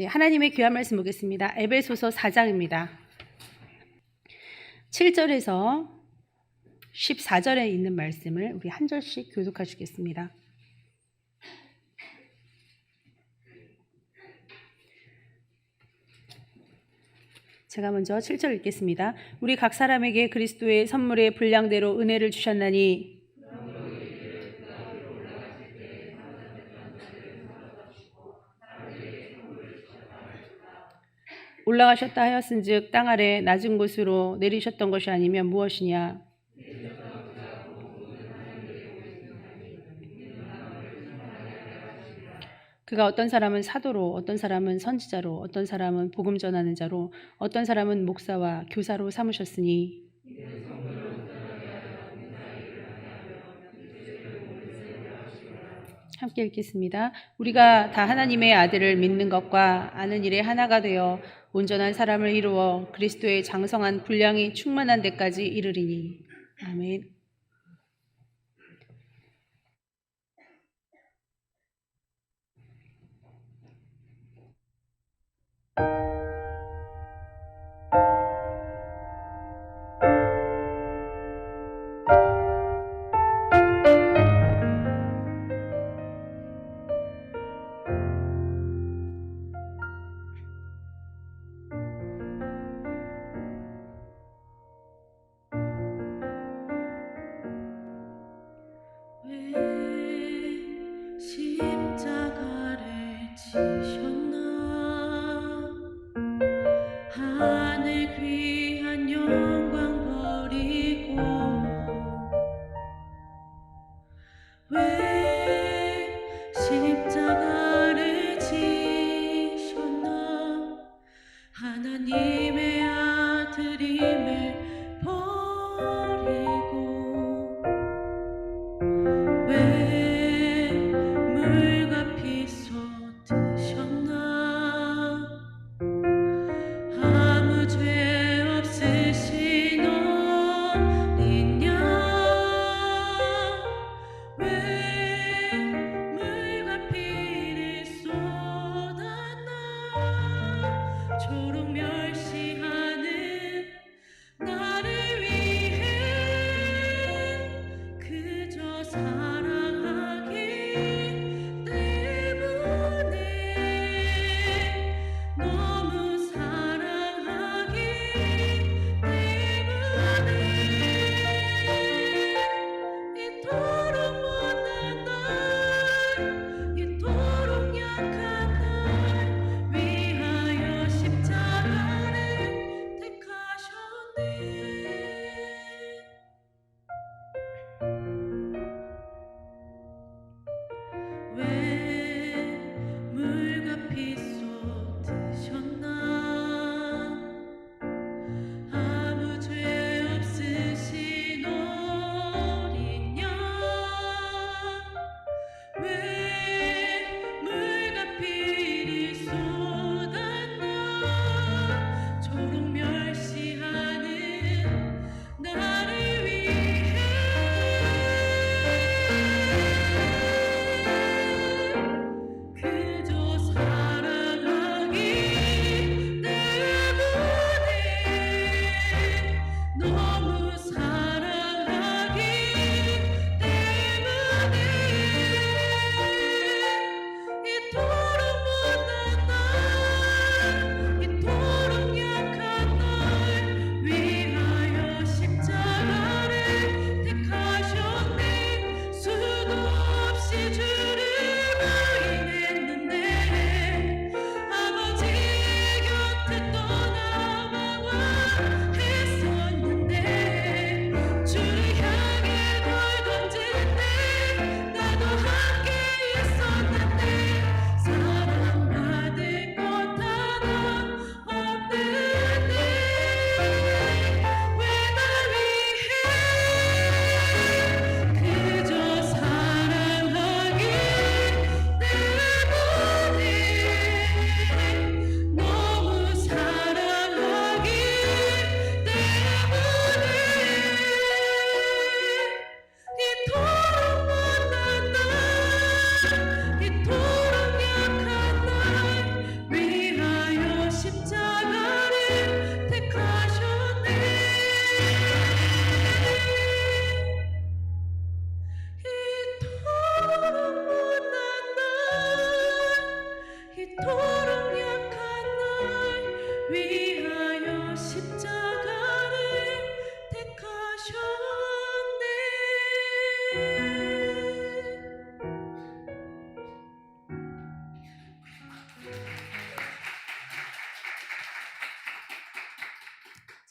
네, 하나님의 귀한 말씀 보겠습니다. 에베소서 4장입니다. 7절에서 14절에 있는 말씀을 우리 한 절씩 교독하시겠습니다. 제가 먼저 7절 읽겠습니다. 우리 각 사람에게 그리스도의 선물의 분량대로 은혜를 주셨나니 올라가셨다 하였은즉 땅 아래 낮은 곳으로 내리셨던 것이 아니면 무엇이냐. 그가 어떤 사람은 사도로, 어떤 사람은 선지자로, 어떤 사람은 복음 전하는 자로, 어떤 사람은 목사와 교사로 삼으셨으니 함께 읽겠습니다. 우리가 다 하나님의 아들을 믿는 것과 아는 일에 하나가 되어 온전한 사람을 이루어 그리스도의 장성한 분량이 충만한 데까지 이르리니. 아멘.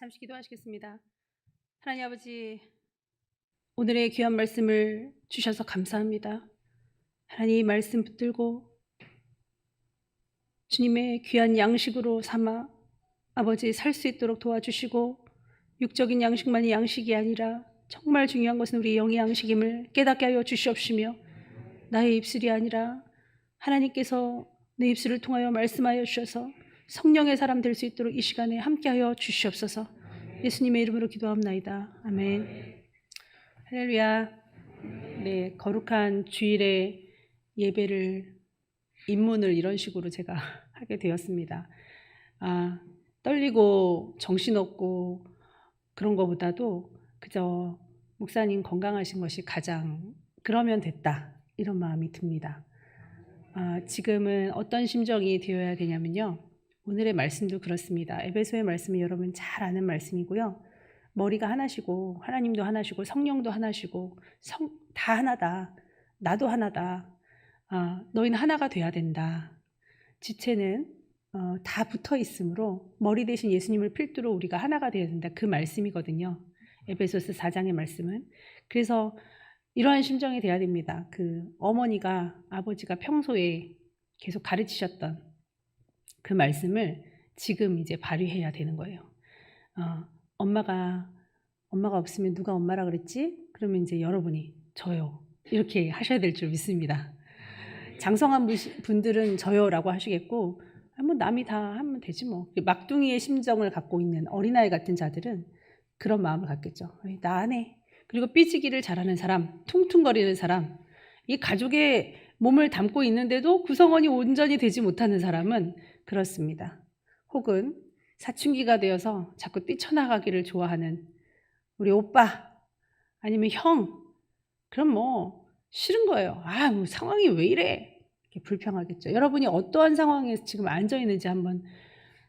잠시 기도하시겠습니다. 하나님 아버지, 오늘의 귀한 말씀을 주셔서 감사합니다. 하나님 말씀 붙들고 주님의 귀한 양식으로 삼아 아버지 살 수 있도록 도와주시고, 육적인 양식만이 양식이 아니라 정말 중요한 것은 우리 영의 양식임을 깨닫게 하여 주시옵시며, 나의 입술이 아니라 하나님께서 내 입술을 통하여 말씀하여 주셔서 성령의 사람 될 수 있도록 이 시간에 함께하여 주시옵소서. 예수님의 이름으로 기도합나이다. 아멘. 할렐루야. 네, 거룩한 주일의 예배를 입문을 이런 식으로 제가 하게 되었습니다. 떨리고 정신없고 그런 것보다도 그저 목사님 건강하신 것이 가장 그러면 됐다, 이런 마음이 듭니다. 지금은 어떤 심정이 되어야 되냐면요, 오늘의 말씀도 그렇습니다. 에베소의 말씀은 여러분 잘 아는 말씀이고요. 머리가 하나시고 하나님도 하나시고 성령도 하나시고 다 하나다. 나도 하나다. 너희는 하나가 돼야 된다. 지체는 다 붙어 있으므로 머리 대신 예수님을 필두로 우리가 하나가 되어야 된다. 그 말씀이거든요. 에베소서 4장의 말씀은. 그래서 이러한 심정이 돼야 됩니다. 그 어머니가, 아버지가 평소에 계속 가르치셨던 그 말씀을 지금 이제 발휘해야 되는 거예요. 엄마가 없으면 누가 엄마라 그랬지? 그러면 이제 여러분이 저요, 이렇게 하셔야 될 줄 믿습니다. 장성한 분들은 저요라고 하시겠고, 뭐 남이 다 하면 되지 뭐. 막둥이의 심정을 갖고 있는 어린아이 같은 자들은 그런 마음을 갖겠죠. 나 안 해. 그리고 삐지기를 잘하는 사람, 퉁퉁거리는 사람, 이 가족의 몸을 담고 있는데도 구성원이 온전히 되지 못하는 사람은 그렇습니다. 혹은 사춘기가 되어서 자꾸 뛰쳐나가기를 좋아하는 우리 오빠, 아니면 형, 그럼 뭐 싫은 거예요. 뭐 상황이 왜 이래? 이렇게 불평하겠죠. 여러분이 어떠한 상황에 지금 앉아 있는지 한번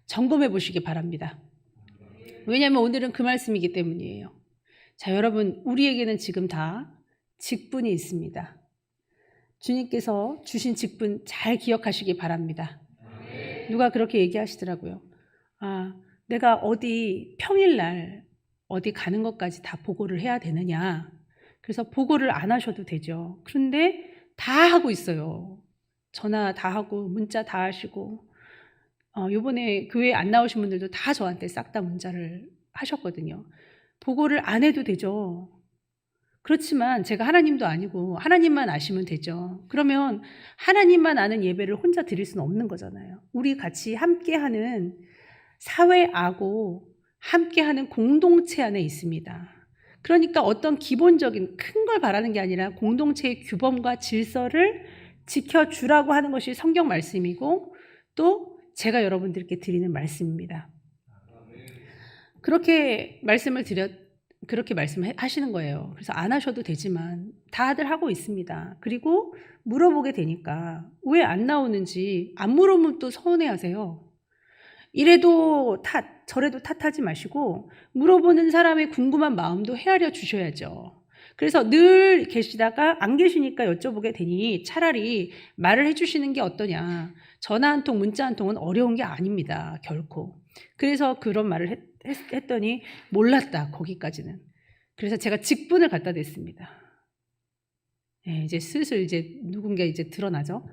점검해 보시기 바랍니다. 왜냐하면 오늘은 그 말씀이기 때문이에요. 자, 여러분, 우리에게는 지금 다 직분이 있습니다. 주님께서 주신 직분 잘 기억하시기 바랍니다. 누가 그렇게 얘기하시더라고요. 내가 어디 평일날 어디 가는 것까지 다 보고를 해야 되느냐. 그래서 보고를 안 하셔도 되죠. 그런데 다 하고 있어요. 전화 다 하고 문자 다 하시고, 요번에 교회 안 나오신 분들도 다 저한테 싹 다 문자를 하셨거든요. 보고를 안 해도 되죠. 그렇지만 제가 하나님도 아니고 하나님만 아시면 되죠. 그러면 하나님만 아는 예배를 혼자 드릴 수는 없는 거잖아요. 우리 같이 함께하는 사회하고 함께하는 공동체 안에 있습니다. 그러니까 어떤 기본적인 큰 걸 바라는 게 아니라 공동체의 규범과 질서를 지켜주라고 하는 것이 성경 말씀이고, 또 제가 여러분들께 드리는 말씀입니다. 그렇게 말씀하시는 거예요. 그래서 안 하셔도 되지만 다들 하고 있습니다. 그리고 물어보게 되니까 왜 안 나오는지 안 물어보면 또 서운해하세요. 이래도 저래도 탓하지 마시고 물어보는 사람의 궁금한 마음도 헤아려 주셔야죠. 그래서 늘 계시다가 안 계시니까 여쭤보게 되니 차라리 말을 해주시는 게 어떠냐. 전화 한 통, 문자 한 통은 어려운 게 아닙니다. 결코. 그래서 그런 말을 했더니 몰랐다, 거기까지는. 그래서 제가 직분을 갖다 댔습니다. 네, 이제 슬슬 이제 누군가 이제 드러나죠.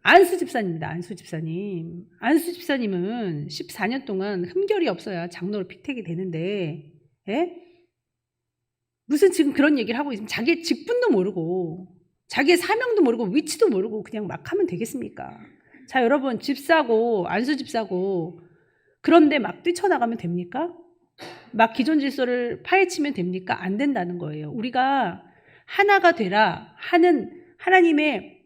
안수 집사님입니다. 안수 집사님. 안수 집사님은 14년 동안 흠결이 없어야 장로로 피택이 되는데, 무슨 지금 그런 얘기를 하고 있으면 자기의 직분도 모르고 자기의 사명도 모르고 위치도 모르고 그냥 막 하면 되겠습니까? 자, 여러분, 집사고 안수 집사고 그런데 막 뛰쳐나가면 됩니까? 막 기존 질서를 파헤치면 됩니까? 안 된다는 거예요. 우리가 하나가 되라 하는 하나님의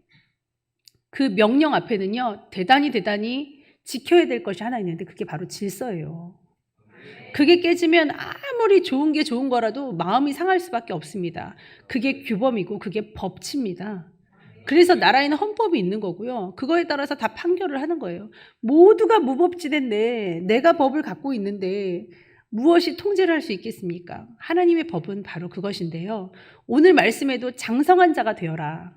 그 명령 앞에는요, 대단히 지켜야 될 것이 하나 있는데 그게 바로 질서예요. 그게 깨지면 아무리 좋은 게 좋은 거라도 마음이 상할 수밖에 없습니다. 그게 규범이고 그게 법치입니다. 그래서 나라에는 헌법이 있는 거고요. 그거에 따라서 다 판결을 하는 거예요. 모두가 무법지대인데 내가 법을 갖고 있는데 무엇이 통제를 할 수 있겠습니까? 하나님의 법은 바로 그것인데요. 오늘 말씀에도 장성한 자가 되어라.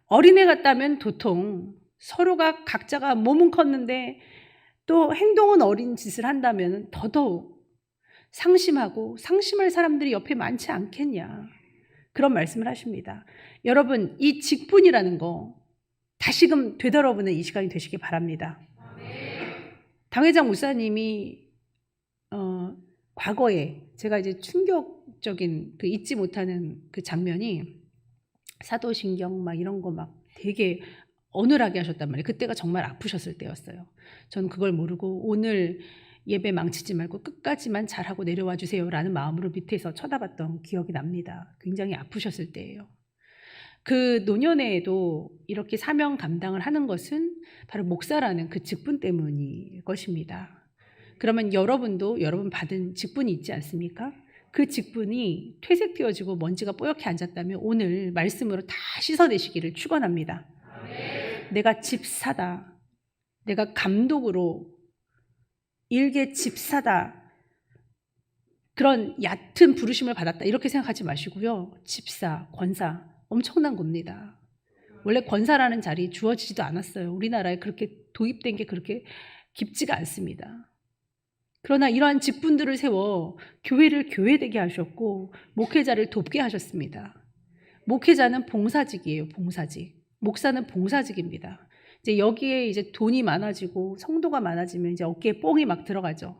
어린애 같다면 도통 서로가 각자가 몸은 컸는데 또 행동은 어린 짓을 한다면 더더욱 상심하고 상심할 사람들이 옆에 많지 않겠냐. 그런 말씀을 하십니다. 여러분, 이 직분이라는 거 다시금 되돌아보는 이 시간이 되시기 바랍니다. 당회장 목사님이 과거에 제가 이제 충격적인 그 잊지 못하는 그 장면이 사도신경 막 이런 거 막 되게 어눌하게 하셨단 말이에요. 그때가 정말 아프셨을 때였어요. 저는 그걸 모르고 오늘 예배 망치지 말고 끝까지만 잘하고 내려와 주세요라는 마음으로 밑에서 쳐다봤던 기억이 납니다. 굉장히 아프셨을 때예요. 그 노년에도 이렇게 사명 감당을 하는 것은 바로 목사라는 그 직분 때문일 것입니다. 그러면 여러분도 여러분 받은 직분이 있지 않습니까? 그 직분이 퇴색되어지고 먼지가 뽀얗게 앉았다면 오늘 말씀으로 다 씻어내시기를 축원합니다. 내가 집사다. 내가 감독으로 일개 집사다. 그런 얕은 부르심을 받았다. 이렇게 생각하지 마시고요. 집사, 권사 엄청난 겁니다. 원래 권사라는 자리 주어지지도 않았어요. 우리나라에 그렇게 도입된 게 그렇게 깊지가 않습니다. 그러나 이러한 직분들을 세워 교회를 교회되게 하셨고 목회자를 돕게 하셨습니다. 목회자는 봉사직이에요. 봉사직. 목사는 봉사직입니다. 이제 여기에 이제 돈이 많아지고 성도가 많아지면 이제 어깨에 뽕이 막 들어가죠.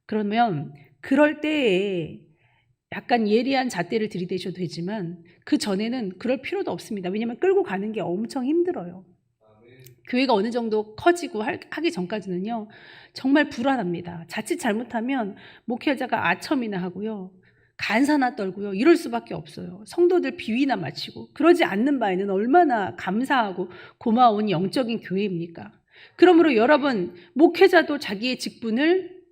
그러면 그럴 때에 약간 예리한 잣대를 들이대셔도 되지만 그 전에는 그럴 필요도 없습니다. 왜냐하면 끌고 가는 게 엄청 힘들어요. 교회가 어느 정도 커지고 하기 전까지는요. 정말 불안합니다. 자칫 잘못하면 목회자가 아첨이나 하고요. 간사나 떨고요. 이럴 수밖에 없어요. 성도들 비위나 마치고. 그러지 않는 바에는 얼마나 감사하고 고마운 영적인 교회입니까? 그러므로 여러분 목회자도 자기의 직분을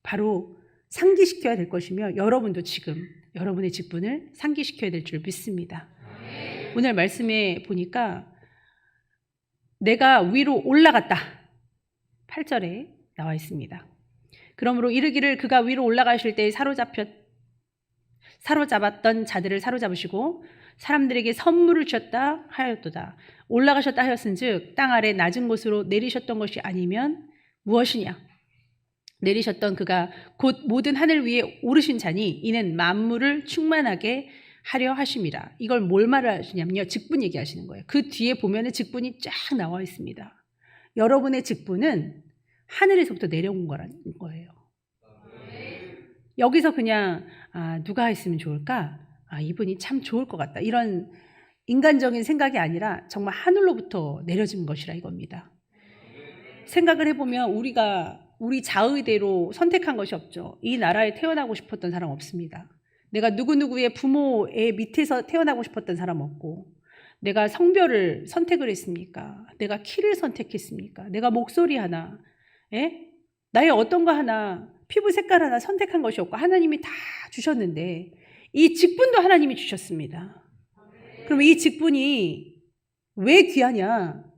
바로 상기시켜야 될 것이며 여러분도 지금 여러분의 직분을 상기시켜야 될 줄 믿습니다. 오늘 말씀에 보니까 내가 위로 올라갔다. 8절에 나와 있습니다. 그러므로 이르기를 그가 위로 올라가실 때 사로잡았던 자들을 사로잡으시고 사람들에게 선물을 주셨다 하였도다. 올라가셨다 하였은즉 땅 아래 낮은 곳으로 내리셨던 것이 아니면 무엇이냐? 내리셨던 그가 곧 모든 하늘 위에 오르신 자니 이는 만물을 충만하게 하려 하심이라. 이걸 뭘 말하시냐면요. 직분 얘기하시는 거예요. 그 뒤에 보면은 직분이 쫙 나와 있습니다. 여러분의 직분은 하늘에서부터 내려온 거라는 거예요. 여기서 그냥 누가 했으면 좋을까? 이분이 참 좋을 것 같다. 이런 인간적인 생각이 아니라 정말 하늘로부터 내려진 것이라 이겁니다. 생각을 해보면 우리 자의대로 선택한 것이 없죠. 이 나라에 태어나고 싶었던 사람 없습니다. 내가 누구누구의 부모의 밑에서 태어나고 싶었던 사람 없고 내가 성별을 선택을 했습니까? 내가 키를 선택했습니까? 내가 목소리 하나, 나의 어떤 거 하나, 피부 색깔 하나 선택한 것이 없고 하나님이 다 주셨는데 이 직분도 하나님이 주셨습니다. 그럼 이 직분이 왜 귀하냐?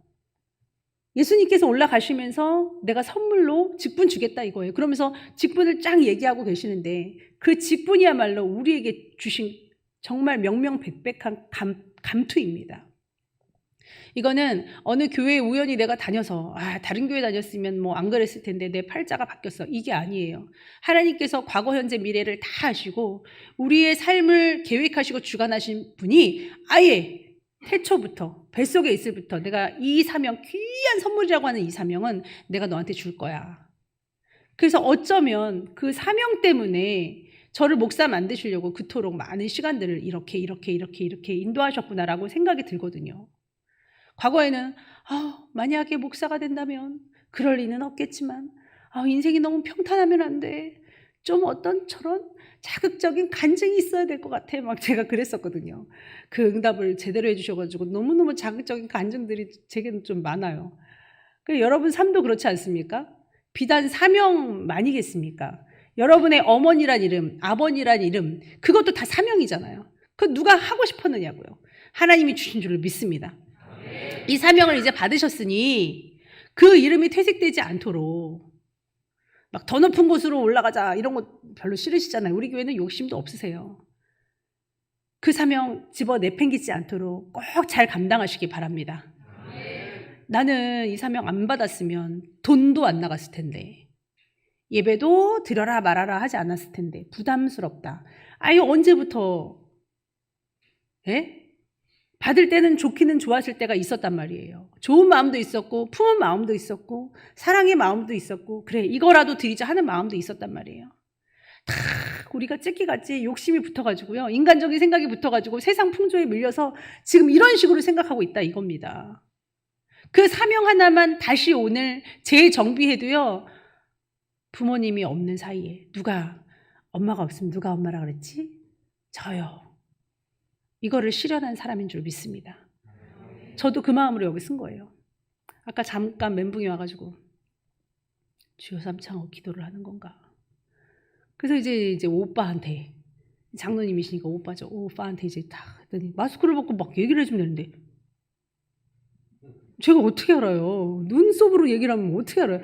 예수님께서 올라가시면서 내가 선물로 직분 주겠다 이거예요. 그러면서 직분을 쫙 얘기하고 계시는데 그 직분이야말로 우리에게 주신 정말 명명백백한 감투입니다. 이거는 어느 교회에 우연히 내가 다녀서 다른 교회 다녔으면 뭐 안 그랬을 텐데 내 팔자가 바뀌었어. 이게 아니에요. 하나님께서 과거, 현재, 미래를 다 하시고 우리의 삶을 계획하시고 주관하신 분이 아예 태초부터 뱃속에 있을 부터 내가 이 사명, 귀한 선물이라고 하는 이 사명은 내가 너한테 줄 거야. 그래서 어쩌면 그 사명 때문에 저를 목사 만드시려고 그토록 많은 시간들을 이렇게 인도하셨구나라고 생각이 들거든요. 과거에는 만약에 목사가 된다면 그럴 리는 없겠지만 인생이 너무 평탄하면 안 돼. 좀 어떤 저런 자극적인 간증이 있어야 될 것 같아. 막 제가 그랬었거든요. 그 응답을 제대로 해주셔가지고 너무너무 자극적인 간증들이 제게는 좀 많아요. 여러분 삶도 그렇지 않습니까? 비단 사명만이겠습니까? 여러분의 어머니란 이름, 아버니란 이름, 그것도 다 사명이잖아요. 그거 누가 하고 싶었느냐고요. 하나님이 주신 줄을 믿습니다. 이 사명을 이제 받으셨으니 그 이름이 퇴색되지 않도록 막 더 높은 곳으로 올라가자 이런 거 별로 싫으시잖아요. 우리 교회는 욕심도 없으세요. 그 사명 집어 내팽기지 않도록 꼭 잘 감당하시기 바랍니다. 나는 이 사명 안 받았으면 돈도 안 나갔을 텐데, 예배도 드려라 말아라 하지 않았을 텐데 부담스럽다. 아유, 언제부터 받을 때는 좋기는 좋았을 때가 있었단 말이에요. 좋은 마음도 있었고 품은 마음도 있었고 사랑의 마음도 있었고, 그래 이거라도 드리자 하는 마음도 있었단 말이에요. 다 우리가 째끼같이 욕심이 붙어가지고요, 인간적인 생각이 붙어가지고 세상 풍조에 밀려서 지금 이런 식으로 생각하고 있다 이겁니다. 그 사명 하나만 다시 오늘 재정비해도요, 부모님이 없는 사이에 누가, 엄마가 없으면 누가 엄마라 그랬지? 저요. 이거를 실현한 사람인 줄 믿습니다. 저도 그 마음으로 여기 쓴 거예요. 아까 잠깐 멘붕이 와가지고 주여 삼창어 기도를 하는 건가. 그래서 이제 오빠한테, 장로님이시니까 오빠죠. 오빠한테 이제 딱 했더니 마스크를 벗고 막 얘기를 해주면 되는데 제가 어떻게 알아요? 눈썹으로 얘기를 하면 어떻게 알아요?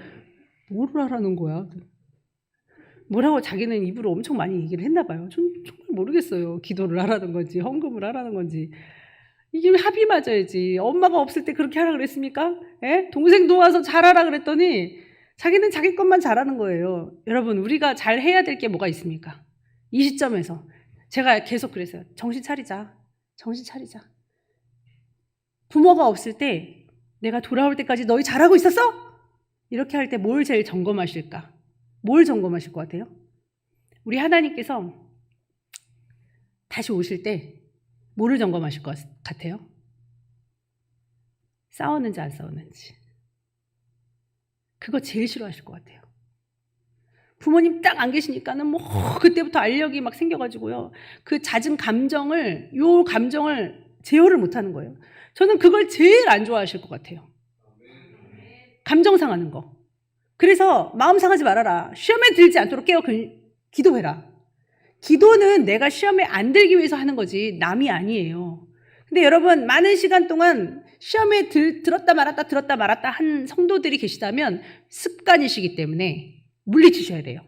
뭐를 하라는 거야? 뭐라고 자기는 입으로 엄청 많이 얘기를 했나 봐요. 전 정말 모르겠어요. 기도를 하라는 건지 헌금을 하라는 건지. 이게 합이 맞아야지. 엄마가 없을 때 그렇게 하라 그랬습니까? 동생 도와서 잘하라 그랬더니 자기는 자기 것만 잘하는 거예요. 여러분, 우리가 잘 해야 될 게 뭐가 있습니까? 이 시점에서 제가 계속 그랬어요. 정신 차리자. 정신 차리자. 부모가 없을 때 내가 돌아올 때까지 너희 잘하고 있었어? 이렇게 할 때 뭘 제일 점검하실까? 뭘 점검하실 것 같아요? 우리 하나님께서 다시 오실 때 뭐를 점검하실 것 같아요? 싸웠는지 안 싸웠는지. 그거 제일 싫어하실 것 같아요. 부모님 딱 안 계시니까는 뭐 그때부터 알력이 막 생겨가지고요, 그 잦은 감정을, 요 감정을 제어를 못하는 거예요. 저는 그걸 제일 안 좋아하실 것 같아요. 감정 상하는 거. 그래서 마음 상하지 말아라. 시험에 들지 않도록 기도해라. 기도는 내가 시험에 안 들기 위해서 하는 거지 남이 아니에요. 근데 여러분, 많은 시간 동안 시험에 들었다 말았다 한 성도들이 계시다면 습관이시기 때문에 물리치셔야 돼요.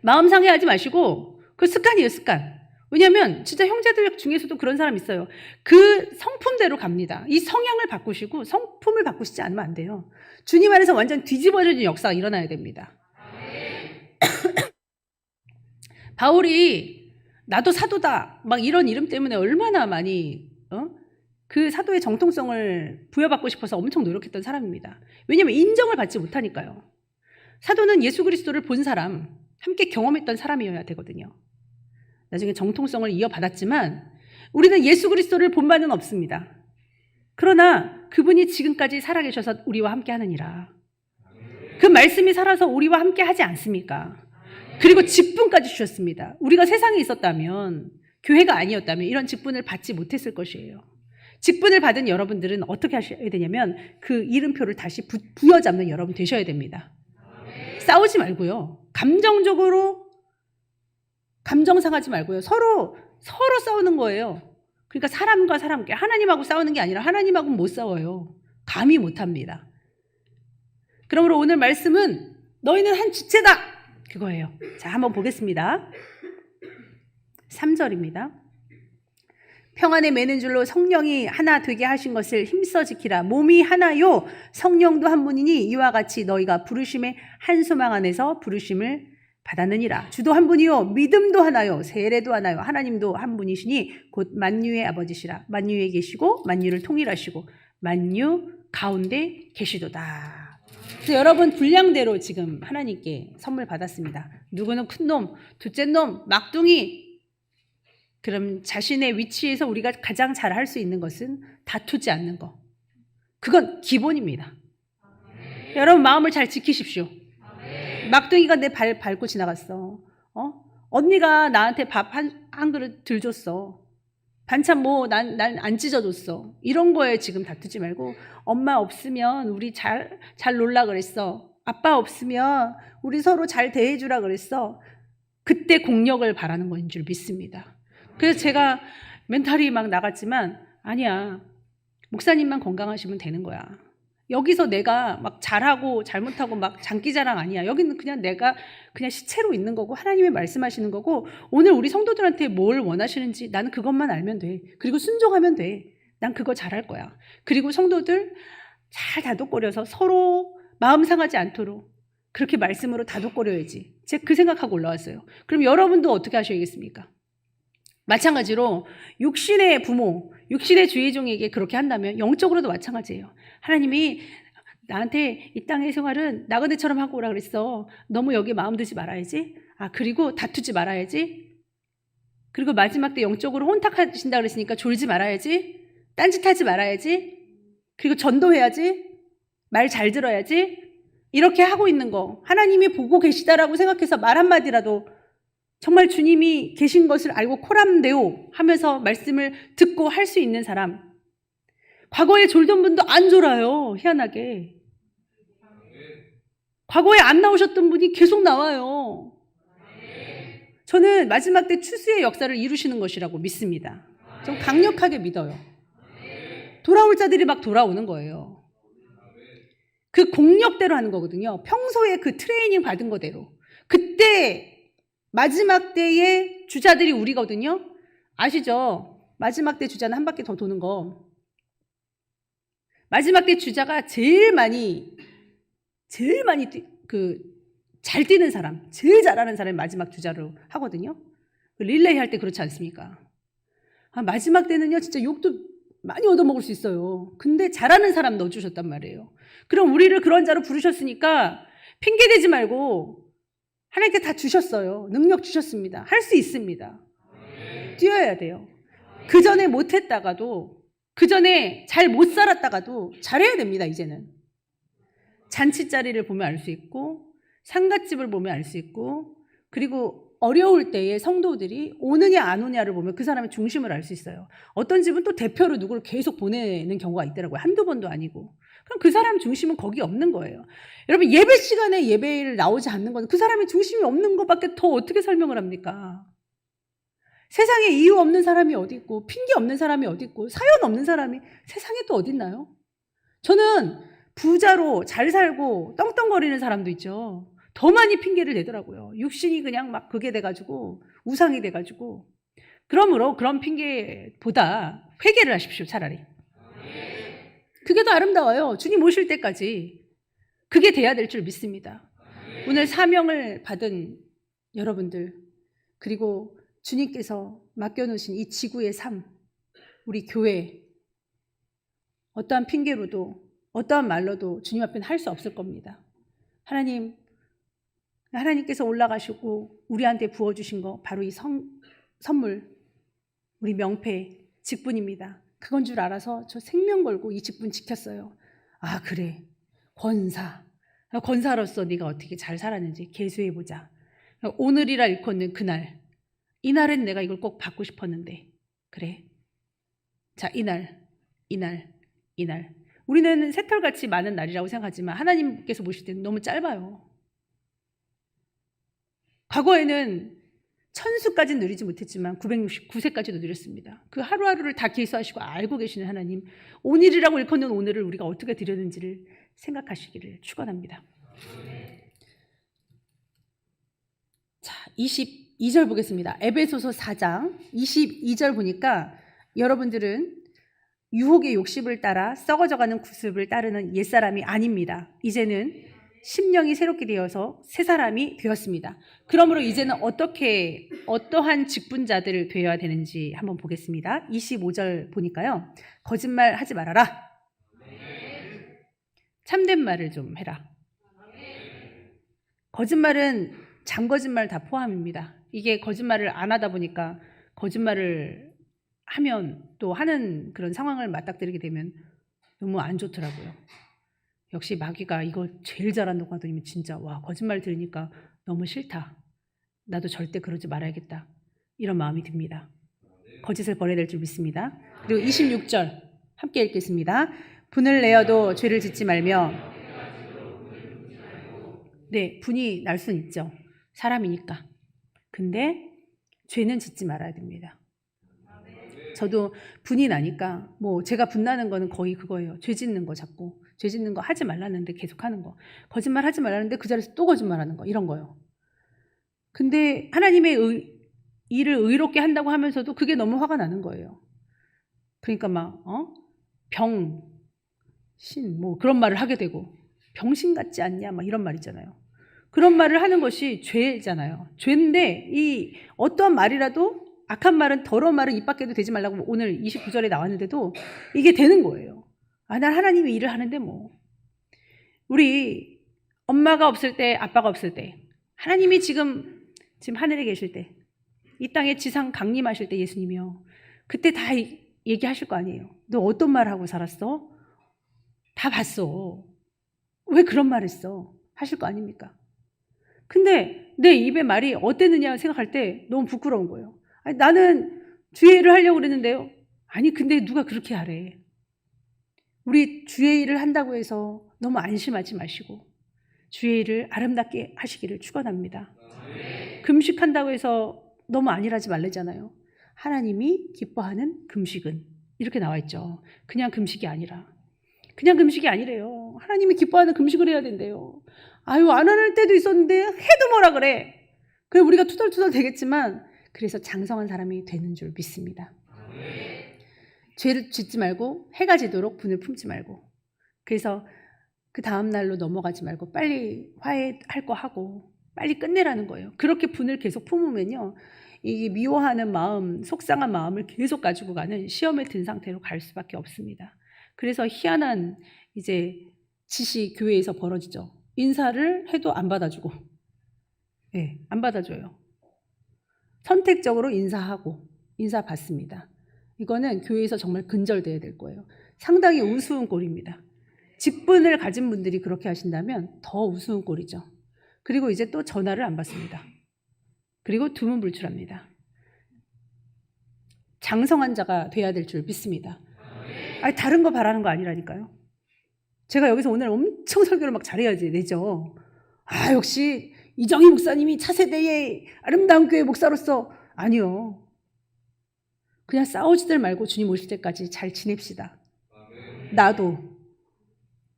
마음 상해하지 마시고, 그 습관이에요, 습관. 왜냐하면 진짜 형제들 중에서도 그런 사람 있어요. 그 성품대로 갑니다. 이 성향을 바꾸시고 성품을 바꾸시지 않으면 안 돼요. 주님 안에서 완전 뒤집어지는 역사가 일어나야 됩니다. 바울이 나도 사도다 막 이런 이름 때문에 얼마나 많이 그 사도의 정통성을 부여받고 싶어서 엄청 노력했던 사람입니다. 왜냐하면 인정을 받지 못하니까요. 사도는 예수 그리스도를 본 사람, 함께 경험했던 사람이어야 되거든요. 나중에 정통성을 이어받았지만 우리는 예수 그리스도를 본 바는 없습니다. 그러나 그분이 지금까지 살아계셔서 우리와 함께 하느니라. 그 말씀이 살아서 우리와 함께 하지 않습니까? 그리고 직분까지 주셨습니다. 우리가 세상에 있었다면, 교회가 아니었다면 이런 직분을 받지 못했을 것이에요. 직분을 받은 여러분들은 어떻게 하셔야 되냐면 그 이름표를 다시 부여잡는 여러분 되셔야 됩니다. 싸우지 말고요. 감정적으로 감정 상하지 말고요. 서로 싸우는 거예요. 그러니까 사람과 사람께, 하나님하고 싸우는 게 아니라 하나님하고는 못 싸워요. 감히 못합니다. 그러므로 오늘 말씀은 너희는 한 지체다, 그거예요. 자, 한번 보겠습니다. 3절입니다. 평안에 매는 줄로 성령이 하나 되게 하신 것을 힘써 지키라. 몸이 하나요 성령도 한 분이니 이와 같이 너희가 부르심의 한 소망 안에서 부르심을 받았느니라. 주도 한 분이요 믿음도 하나요 세례도 하나요 하나님도 한 분이시니 곧 만유의 아버지시라. 만유에 계시고 만유를 통일하시고 만유 가운데 계시도다. 그래서 여러분 분량대로 지금 하나님께 선물 받았습니다. 누구는 큰놈, 둘째 놈, 막둥이. 그럼 자신의 위치에서 우리가 가장 잘 할 수 있는 것은 다투지 않는 거. 그건 기본입니다. 여러분 마음을 잘 지키십시오. 막둥이가 내 발 밟고 지나갔어. 언니가 나한테 밥 한 그릇 들 줬어. 반찬 뭐 난 안 찢어줬어. 이런 거에 지금 다투지 말고, 엄마 없으면 우리 잘 놀라 그랬어. 아빠 없으면 우리 서로 잘 대해주라 그랬어. 그때 공력을 바라는 거인 줄 믿습니다. 그래서 제가 멘탈이 막 나갔지만, 아니야, 목사님만 건강하시면 되는 거야. 여기서 내가 막 잘하고 잘못하고 막 장기자랑 아니야. 여기는 그냥 내가 그냥 시체로 있는 거고 하나님이 말씀하시는 거고, 오늘 우리 성도들한테 뭘 원하시는지 나는 그것만 알면 돼. 그리고 순종하면 돼. 난 그거 잘할 거야. 그리고 성도들 잘 다독거려서 서로 마음 상하지 않도록 그렇게 말씀으로 다독거려야지. 제가 그 생각하고 올라왔어요. 그럼 여러분도 어떻게 하셔야겠습니까? 마찬가지로 육신의 부모, 육신의 주의종에게 그렇게 한다면 영적으로도 마찬가지예요. 하나님이 나한테 이 땅의 생활은 나그네처럼 하고 오라 그랬어. 너무 여기 마음 두지 말아야지. 그리고 다투지 말아야지. 그리고 마지막 때 영적으로 혼탁하신다 그랬으니까 졸지 말아야지. 딴짓하지 말아야지. 그리고 전도해야지. 말 잘 들어야지. 이렇게 하고 있는 거 하나님이 보고 계시다라고 생각해서 말 한마디라도 정말 주님이 계신 것을 알고 코람데오 하면서 말씀을 듣고 할 수 있는 사람. 과거에 졸던 분도 안 졸아요. 희한하게. 과거에 안 나오셨던 분이 계속 나와요. 저는 마지막 때 추수의 역사를 이루시는 것이라고 믿습니다. 좀 강력하게 믿어요. 돌아올 자들이 막 돌아오는 거예요. 그 공력대로 하는 거거든요. 평소에 그 트레이닝 받은 거대로. 그때 마지막 때의 주자들이 우리거든요. 아시죠? 마지막 때 주자는 한 바퀴 더 도는 거. 마지막 때 주자가 제일 많이 잘 뛰는 사람, 제일 잘하는 사람이 마지막 주자로 하거든요. 릴레이 할 때 그렇지 않습니까? 마지막 때는요, 진짜 욕도 많이 얻어먹을 수 있어요. 근데 잘하는 사람 넣어주셨단 말이에요. 그럼 우리를 그런 자로 부르셨으니까 핑계대지 말고 하나님께 다 주셨어요. 능력 주셨습니다. 할 수 있습니다. 뛰어야 돼요. 그 전에 못했다가도, 그 전에 잘 못 살았다가도 잘해야 됩니다. 이제는 잔치자리를 보면 알 수 있고, 상갓집을 보면 알 수 있고, 그리고 어려울 때에 성도들이 오느냐 안 오냐를 보면 그 사람의 중심을 알 수 있어요. 어떤 집은 또 대표로 누구를 계속 보내는 경우가 있더라고요. 한두 번도 아니고. 그럼 그 사람 중심은 거기 없는 거예요. 여러분, 예배 시간에 예배를 나오지 않는 건 그 사람의 중심이 없는 것밖에 더 어떻게 설명을 합니까? 세상에 이유 없는 사람이 어디 있고, 핑계 없는 사람이 어디 있고, 사연 없는 사람이 세상에 또 어디 있나요? 저는 부자로 잘 살고 떵떵거리는 사람도 있죠. 더 많이 핑계를 대더라고요. 육신이 그냥 막 그게 돼가지고 우상이 돼가지고. 그러므로 그런 핑계보다 회개를 하십시오. 차라리. 그게 더 아름다워요. 주님 오실 때까지 그게 돼야 될 줄 믿습니다. 오늘 사명을 받은 여러분들, 그리고 주님께서 맡겨놓으신 이 지구의 삶, 우리 교회, 어떠한 핑계로도 어떠한 말로도 주님 앞에는 할 수 없을 겁니다. 하나님께서 올라가시고 우리한테 부어주신 거 바로 이 선물, 우리 명패, 직분입니다. 그건 줄 알아서 저 생명 걸고 이 직분 지켰어요. 그래, 권사로서 네가 어떻게 잘 살았는지 계수해보자. 오늘이라 일컫는 그날, 이날은 내가 이걸 꼭 받고 싶었는데, 그래, 자, 이날 우리는 새털같이 많은 날이라고 생각하지만 하나님께서 보실 때는 너무 짧아요. 과거에는 1000수까지는 누리지 못했지만 969세까지도 누렸습니다. 그 하루하루를 다 계수하시고 알고 계시는 하나님, 오늘이라고 일컫는 오늘을 우리가 어떻게 드렸는지를 생각하시기를 축원합니다. 자, 22절 보겠습니다. 에베소서 4장 22절 보니까 여러분들은 유혹의 욕심을 따라 썩어져가는 구습을 따르는 옛사람이 아닙니다. 이제는 심령이 새롭게 되어서 새 사람이 되었습니다. 그러므로 이제는 어떠한 직분자들을 되어야 되는지 한번 보겠습니다. 25절 보니까요. 거짓말 하지 말아라. 참된 말을 좀 해라. 거짓말은 잠거짓말 다 포함입니다. 이게 거짓말을 안 하다 보니까 거짓말을 하면 또 하는 그런 상황을 맞닥뜨리게 되면 너무 안 좋더라고요. 역시 마귀가 이거 제일 잘한다고 하더니 진짜 거짓말 들으니까 너무 싫다. 나도 절대 그러지 말아야겠다. 이런 마음이 듭니다. 거짓을 버려야 될 줄 믿습니다. 그리고 26절 함께 읽겠습니다. 분을 내어도 죄를 짓지 말며. 네, 분이 날 수는 있죠. 사람이니까. 근데 죄는 짓지 말아야 됩니다. 저도 분이 나니까 제가 분나는 거는 거의 그거예요. 죄 짓는 거 자꾸. 죄 짓는 거 하지 말라는데 계속 하는 거. 거짓말 하지 말라는데 그 자리에서 또 거짓말하는 거. 이런 거요. 근데 하나님의 일을 의롭게 한다고 하면서도 그게 너무 화가 나는 거예요. 그러니까 병 뭐 그런 말을 하게 되고 병신 같지 않냐 막 이런 말 있잖아요. 그런 말을 하는 것이 죄잖아요. 죄인데 이 어떠한 말이라도 악한 말은 더러운 말은 입 밖에도 되지 말라고 오늘 29절에 나왔는데도 이게 되는 거예요. 난 하나님이 일을 하는데 뭐. 우리 엄마가 없을 때, 아빠가 없을 때, 하나님이 지금 하늘에 계실 때, 이 땅에 지상 강림하실 때 예수님이요. 그때 다 얘기하실 거 아니에요. 너 어떤 말 하고 살았어? 다 봤어. 왜 그런 말 했어? 하실 거 아닙니까? 근데 내 입의 말이 어땠느냐 생각할 때 너무 부끄러운 거예요. 아니, 나는 주의 일을 하려고 그랬는데요. 아니 근데 누가 그렇게 하래. 우리 주의 일을 한다고 해서 너무 안심하지 마시고 주의 일을 아름답게 하시기를 축원합니다. 금식한다고 해서 너무 안일하지 말래잖아요. 하나님이 기뻐하는 금식은 이렇게 나와 있죠. 그냥 금식이 아니라. 그냥 금식이 아니래요. 하나님이 기뻐하는 금식을 해야 된대요. 안 하는 때도 있었는데 해도 뭐라 그래. 그래 우리가 투덜투덜 되겠지만 그래서 장성한 사람이 되는 줄 믿습니다. 죄를 짓지 말고 해가 지도록 분을 품지 말고 그래서 그 다음 날로 넘어가지 말고 빨리 화해할 거 하고 빨리 끝내라는 거예요. 그렇게 분을 계속 품으면요. 이 미워하는 마음, 속상한 마음을 계속 가지고 가는 시험에 든 상태로 갈 수밖에 없습니다. 그래서 희한한 이제 짓이 교회에서 벌어지죠. 인사를 해도 안 받아주고, 네, 안 받아줘요. 선택적으로 인사하고 인사 받습니다. 이거는 교회에서 정말 근절돼야 될 거예요. 상당히 우스운 꼴입니다. 직분을 가진 분들이 그렇게 하신다면 더 우스운 꼴이죠. 그리고 이제 또 전화를 안 받습니다. 그리고 두문불출합니다. 장성한 자가 돼야 될 줄 믿습니다. 아니, 다른 거 바라는 거 아니라니까요. 제가 여기서 오늘 엄청 설교를 막 잘해야지 되죠. 역시 이정희 목사님이 차세대의 아름다운 교회 목사로서 아니요. 그냥 싸우지들 말고 주님 오실 때까지 잘 지냅시다. 나도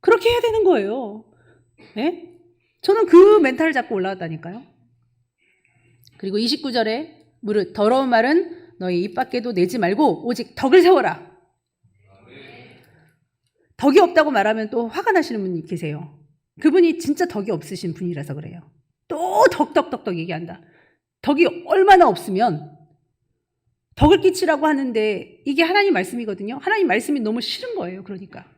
그렇게 해야 되는 거예요. 네? 저는 그 멘탈을 잡고 올라왔다니까요. 그리고 29절에 무릇 더러운 말은 너희 입 밖에도 내지 말고 오직 덕을 세워라. 덕이 없다고 말하면 또 화가 나시는 분이 계세요. 그분이 진짜 덕이 없으신 분이라서 그래요. 또 덕 얘기한다. 덕이 얼마나 없으면 덕을 끼치라고 하는데 이게 하나님 말씀이거든요. 하나님 말씀이 너무 싫은 거예요. 그러니까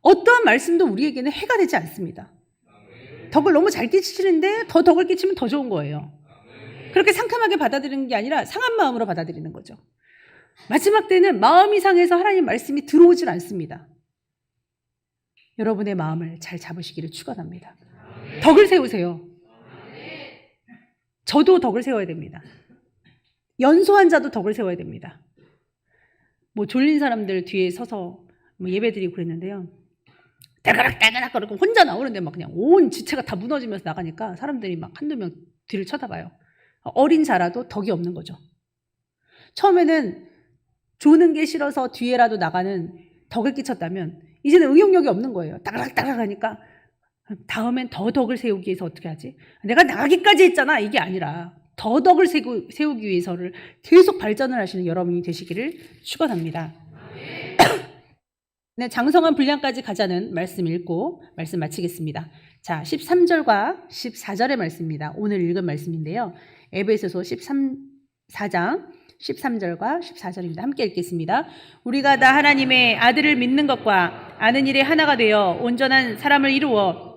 어떠한 말씀도 우리에게는 해가 되지 않습니다. 덕을 너무 잘 끼치는데 더 덕을 끼치면 더 좋은 거예요. 그렇게 상큼하게 받아들이는 게 아니라 상한 마음으로 받아들이는 거죠. 마지막 때는 마음이 상해서 하나님 말씀이 들어오질 않습니다. 여러분의 마음을 잘 잡으시기를 축원합니다. 덕을 세우세요. 저도 덕을 세워야 됩니다. 연소한 자도 덕을 세워야 됩니다. 뭐 졸린 사람들 뒤에 서서 뭐 예배드리고 그랬는데요. 딸가락 그러고 혼자 나오는데 막 그냥 온 지체가 다 무너지면서 나가니까 사람들이 막 한두 명 뒤를 쳐다봐요. 어린 자라도 덕이 없는 거죠. 처음에는 조는 게 싫어서 뒤에라도 나가는 덕을 끼쳤다면 이제는 응용력이 없는 거예요. 따가락 하니까 다음엔 더 덕을 세우기 위해서 어떻게 하지? 내가 나가기까지 했잖아. 이게 아니라 더 덕을 세우기 위해서를 계속 발전을 하시는 여러분이 되시기를 축원합니다. 네, 장성한 분량까지 가자는 말씀 읽고 말씀 마치겠습니다. 자, 13절과 14절의 말씀입니다. 오늘 읽은 말씀인데요. 에베소서 4장 13절과 14절입니다. 함께 읽겠습니다. 우리가 다 하나님의 아들을 믿는 것과 아는 일에 하나가 되어 온전한 사람을 이루어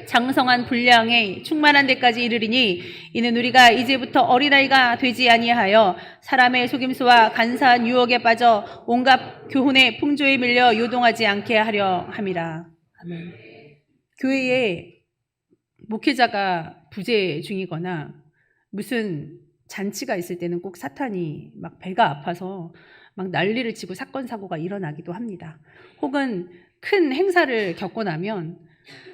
장성한 분량에 충만한 데까지 이르리니 이는 우리가 이제부터 어린아이가 되지 아니하여 사람의 속임수와 간사한 유혹에 빠져 온갖 교훈의 풍조에 밀려 요동하지 않게 하려 함이라. 아멘. 교회에 목회자가 부재 중이거나 무슨 잔치가 있을 때는 꼭 사탄이 막 배가 아파서 막 난리를 치고 사건 사고가 일어나기도 합니다. 혹은 큰 행사를 겪고 나면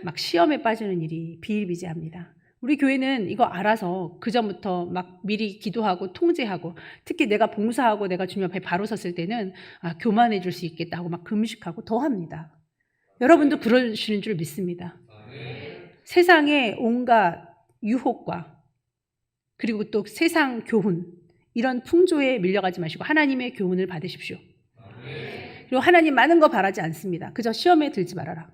막 시험에 빠지는 일이 비일비재합니다. 우리 교회는 이거 알아서 그전부터 막 미리 기도하고 통제하고 특히 내가 봉사하고 내가 주님 앞에 바로 섰을 때는 교만해 줄 수 있겠다 하고 막 금식하고 더 합니다. 여러분도 그러시는 줄 믿습니다. 세상의 온갖 유혹과 그리고 또 세상 교훈 이런 풍조에 밀려가지 마시고 하나님의 교훈을 받으십시오. 그리고 하나님 많은 거 바라지 않습니다. 그저 시험에 들지 말아라.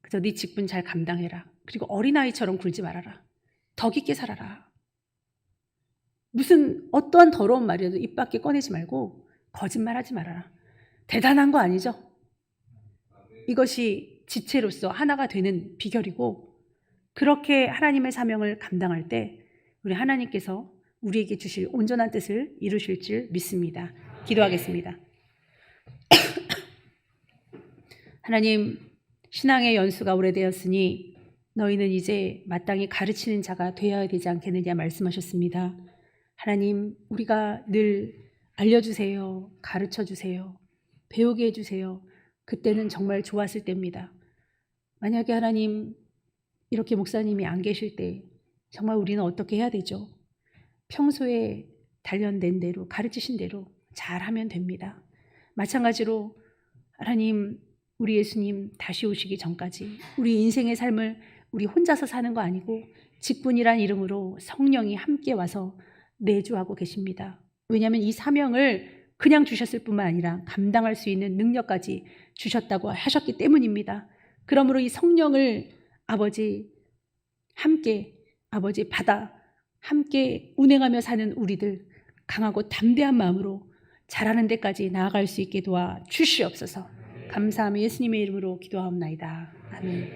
그저 네 직분 잘 감당해라. 그리고 어린아이처럼 굴지 말아라. 더 깊게 살아라. 무슨 어떠한 더러운 말이라도 입 밖에 꺼내지 말고 거짓말하지 말아라. 대단한 거 아니죠? 이것이 지체로서 하나가 되는 비결이고, 그렇게 하나님의 사명을 감당할 때 우리 하나님께서 우리에게 주실 온전한 뜻을 이루실 줄 믿습니다. 기도하겠습니다. 하나님, 신앙의 연수가 오래되었으니 너희는 이제 마땅히 가르치는 자가 되어야 되지 않겠느냐 말씀하셨습니다. 하나님, 우리가 늘 알려주세요. 가르쳐주세요. 배우게 해주세요. 그때는 정말 좋았을 때입니다. 만약에 하나님, 이렇게 목사님이 안 계실 때 정말 우리는 어떻게 해야 되죠? 평소에 단련된 대로, 가르치신 대로 잘하면 됩니다. 마찬가지로 하나님, 우리 예수님 다시 오시기 전까지 우리 인생의 삶을 우리 혼자서 사는 거 아니고 직분이란 이름으로 성령이 함께 와서 내주하고 계십니다. 왜냐하면 이 사명을 그냥 주셨을 뿐만 아니라 감당할 수 있는 능력까지 주셨다고 하셨기 때문입니다. 그러므로 이 성령을 아버지 받아 함께 운행하며 사는 우리들 강하고 담대한 마음으로 잘하는 데까지 나아갈 수 있게 도와 주시옵소서. 감사하며 예수님의 이름으로 기도하옵나이다. 아멘.